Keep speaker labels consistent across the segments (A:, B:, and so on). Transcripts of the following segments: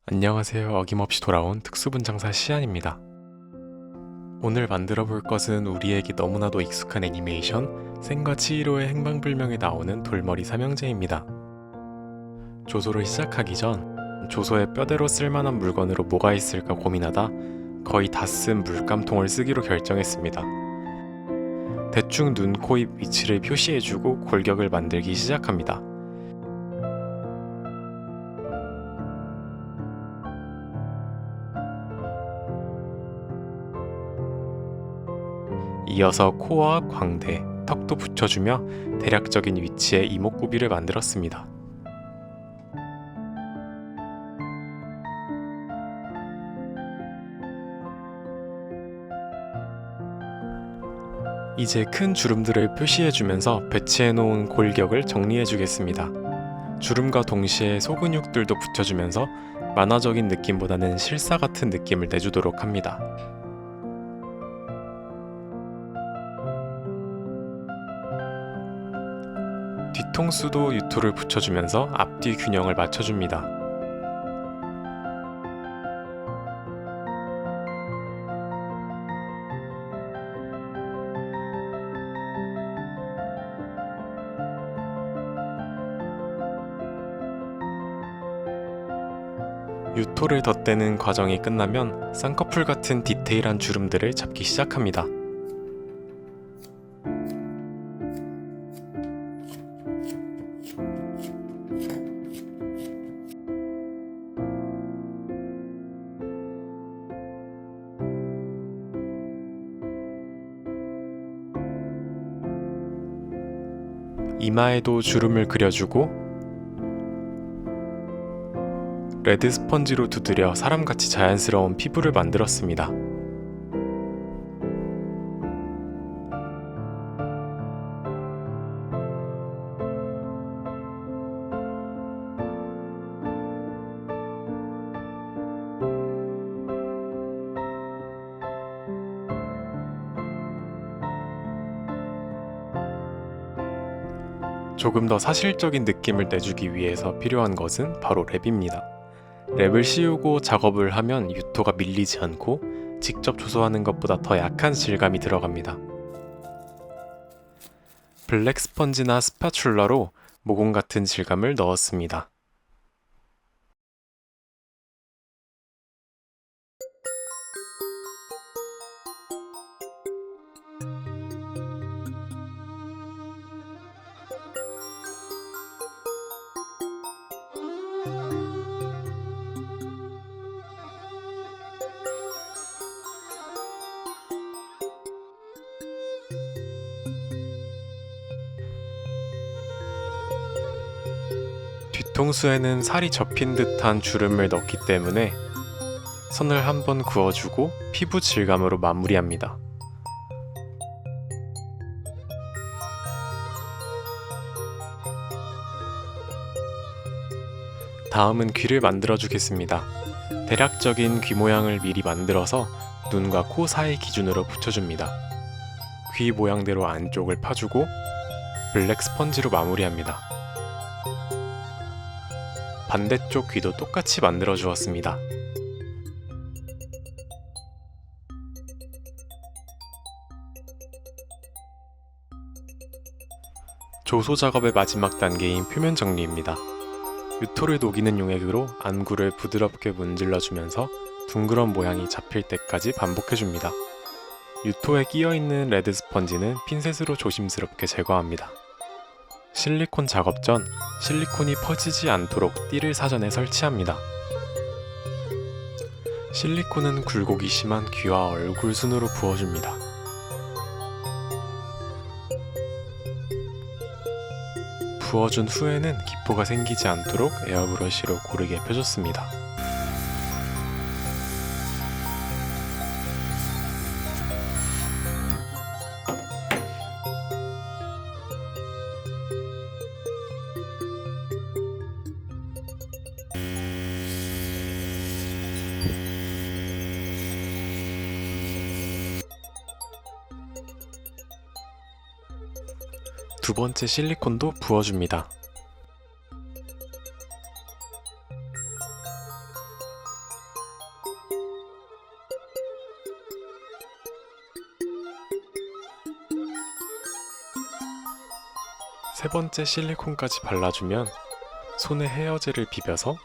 A: 안녕하세요. 어김없이 돌아온 특수분장사 시안입니다. 오늘 만들어 볼 것은 우리에게 너무나도 익숙한 애니메이션 센과 치히로의 행방불명에 나오는 돌머리 삼형제입니다. 조소를 시작하기 전 조소의 뼈대로 쓸만한 물건으로 뭐가 있을까 고민하다 거의 다 쓴 물감통을 쓰기로 결정했습니다. 대충 눈, 코, 입 위치를 표시해주고 골격을 만들기 시작합니다. 이어서 코와 광대, 턱도 붙여주며 대략적인 위치에 이목구비를 만들었습니다. 이제 큰 주름들을 표시해주면서 배치해놓은 골격을 정리해주겠습니다. 주름과 동시에 소근육들도 붙여주면서 만화적인 느낌보다는 실사 같은 느낌을 내주도록 합니다. 뒤통수도 유토를 붙여주면서 앞뒤 균형을 맞춰줍니다. 유토를 덧대는 과정이 끝나면 쌍꺼풀 같은 디테일한 주름들을 잡기 시작합니다. 이마에도 주름을 그려주고 레드 스펀지로 두드려 사람같이 자연스러운 피부를 만들었습니다. 조금 더 사실적인 느낌을 내주기 위해서 필요한 것은 바로 랩입니다. 랩을 씌우고 작업을 하면 유토가 밀리지 않고 직접 조소하는 것보다 더 약한 질감이 들어갑니다. 블랙 스펀지나 스파츌라로 모공 같은 질감을 넣었습니다. 뒤통수에는 살이 접힌 듯한 주름을 넣기 때문에 선을 한번 그어주고 피부 질감으로 마무리합니다. 다음은 귀를 만들어 주겠습니다. 대략적인 귀 모양을 미리 만들어서 눈과 코 사이 기준으로 붙여줍니다. 귀 모양대로 안쪽을 파주고 블랙 스펀지로 마무리합니다. 반대쪽 귀도 똑같이 만들어 주었습니다. 조소 작업의 마지막 단계인 표면 정리입니다. 유토를 녹이는 용액으로 안구를 부드럽게 문질러주면서 둥그런 모양이 잡힐 때까지 반복해줍니다. 유토에 끼어있는 레드 스펀지는 핀셋으로 조심스럽게 제거합니다. 실리콘 작업 전 실리콘이 퍼지지 않도록 띠를 사전에 설치합니다. 실리콘은 굴곡이 심한 귀와 얼굴 순으로 부어줍니다. 부어준 후에는 기포가 생기지 않도록 에어브러쉬로 고르게 펴줬습니다. 두 번째 실리콘도 부어줍니다. 세 번째 실리콘까지 발라주면 손에 헤어젤을 비벼서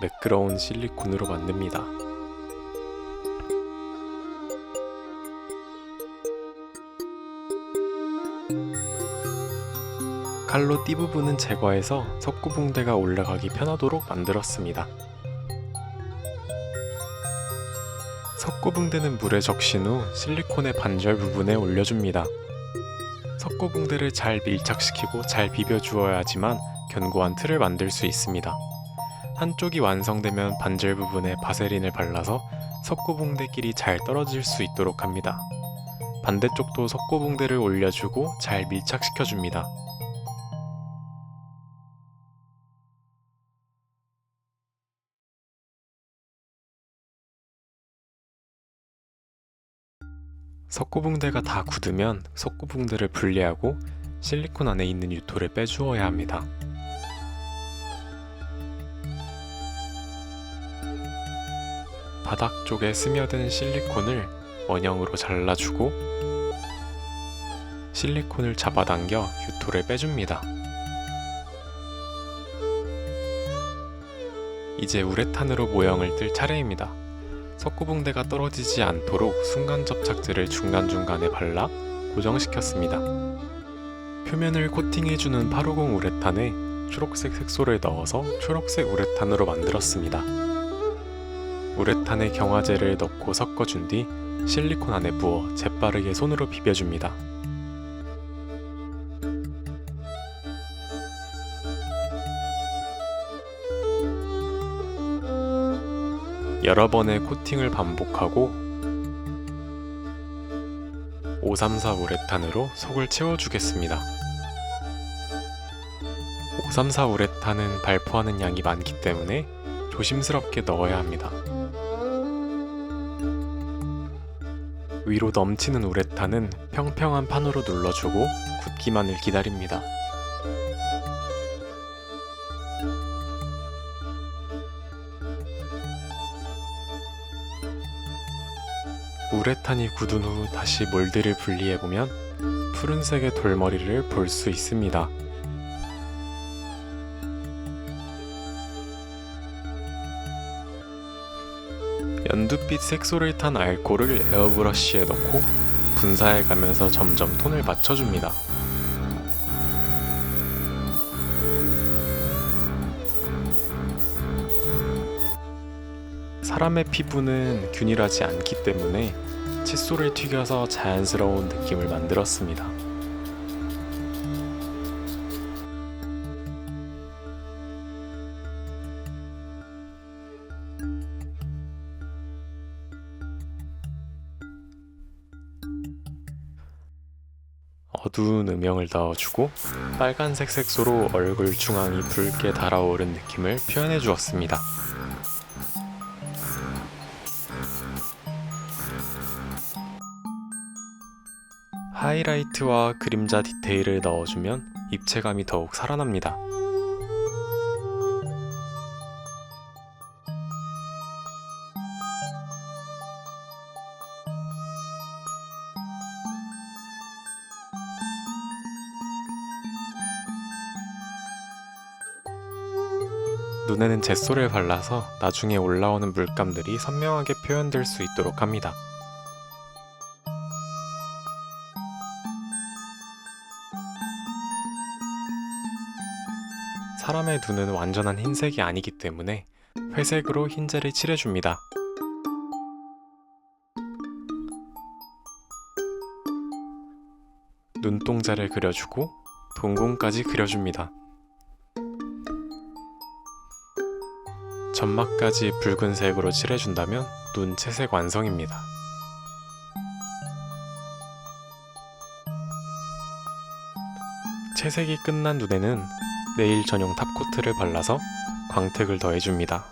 A: 매끄러운 실리콘으로 만듭니다. 칼로 띠 부분은 제거해서 석고붕대가 올라가기 편하도록 만들었습니다. 석고붕대는 물에 적신 후 실리콘의 반절 부분에 올려줍니다. 석고붕대를 잘 밀착시키고 잘 비벼주어야 하지만 견고한 틀을 만들 수 있습니다. 한쪽이 완성되면 반절 부분에 바세린을 발라서 석고붕대끼리 잘 떨어질 수 있도록 합니다. 반대쪽도 석고붕대를 올려주고 잘 밀착시켜줍니다. 석고붕대가 다 굳으면 석고붕대를 분리하고 실리콘 안에 있는 유토를 빼주어야 합니다. 바닥 쪽에 스며든 실리콘을 원형으로 잘라주고 실리콘을 잡아당겨 유토를 빼줍니다. 이제 우레탄으로 모형을 뜰 차례입니다. 석고붕대가 떨어지지 않도록 순간 접착제를 중간중간에 발라 고정시켰습니다. 표면을 코팅해주는 850 우레탄에 초록색 색소를 넣어서 초록색 우레탄으로 만들었습니다. 우레탄에 경화제를 넣고 섞어준 뒤 실리콘 안에 부어 재빠르게 손으로 비벼줍니다. 여러 번의 코팅을 반복하고 534 우레탄으로 속을 채워주겠습니다. 534 우레탄은 발포하는 양이 많기 때문에 조심스럽게 넣어야 합니다. 위로 넘치는 우레탄은 평평한 판으로 눌러주고 굳기만을 기다립니다. 우레탄이 굳은 후 다시 몰드를 분리해보면 푸른색의 돌머리를 볼 수 있습니다. 연두빛 색소를 탄 알코올을 에어브러쉬에 넣고 분사해가면서 점점 톤을 맞춰줍니다. 사람의 피부는 균일하지 않기 때문에 칫솔을 튀겨서 자연스러운 느낌을 만들었습니다. 어두운 음영을 넣어주고 빨간색 색소로 얼굴 중앙이 붉게 달아오른 느낌을 표현해 주었습니다. 하이라이트와 그림자 디테일을 넣어주면 입체감이 더욱 살아납니다. 눈에는 젯소를 발라서 나중에 올라오는 물감들이 선명하게 표현될 수 있도록 합니다. 사람의 눈은 완전한 흰색이 아니기 때문에 회색으로 흰젤을 칠해줍니다. 눈동자를 그려주고 동공까지 그려줍니다. 점막까지 붉은색으로 칠해준다면 눈 채색 완성입니다. 채색이 끝난 눈에는 네일 전용 탑코트를 발라서 광택을 더해줍니다.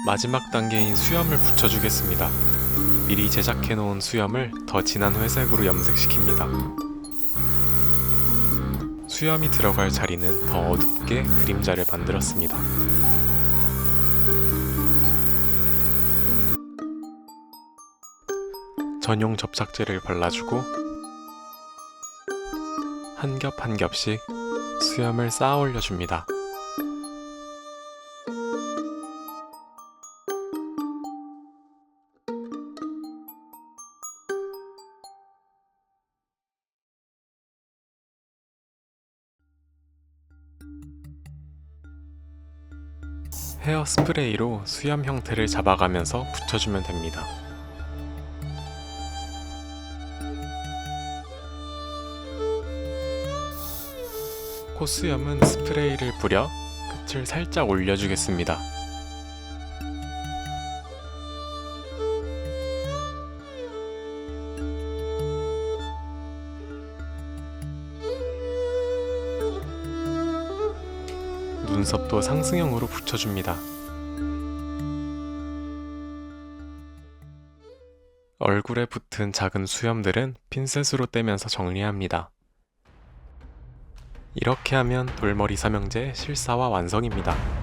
A: 마지막 단계인 수염을 붙여주겠습니다. 미리 제작해놓은 수염을 더 진한 회색으로 염색시킵니다. 수염이 들어갈 자리는 더 어둡게 그림자를 만들었습니다. 전용 접착제를 발라주고 한 겹 한 겹씩 수염을 쌓아 올려줍니다. 헤어 스프레이로 수염 형태를 잡아가면서 붙여주면 됩니다. 콧수염은 스프레이를 뿌려 끝을 살짝 올려주겠습니다. 눈썹도 상승형으로 붙여줍니다. 얼굴에 붙은 작은 수염들은 핀셋으로 떼면서 정리합니다. 이렇게 하면 돌머리 삼형제 실사화 완성입니다.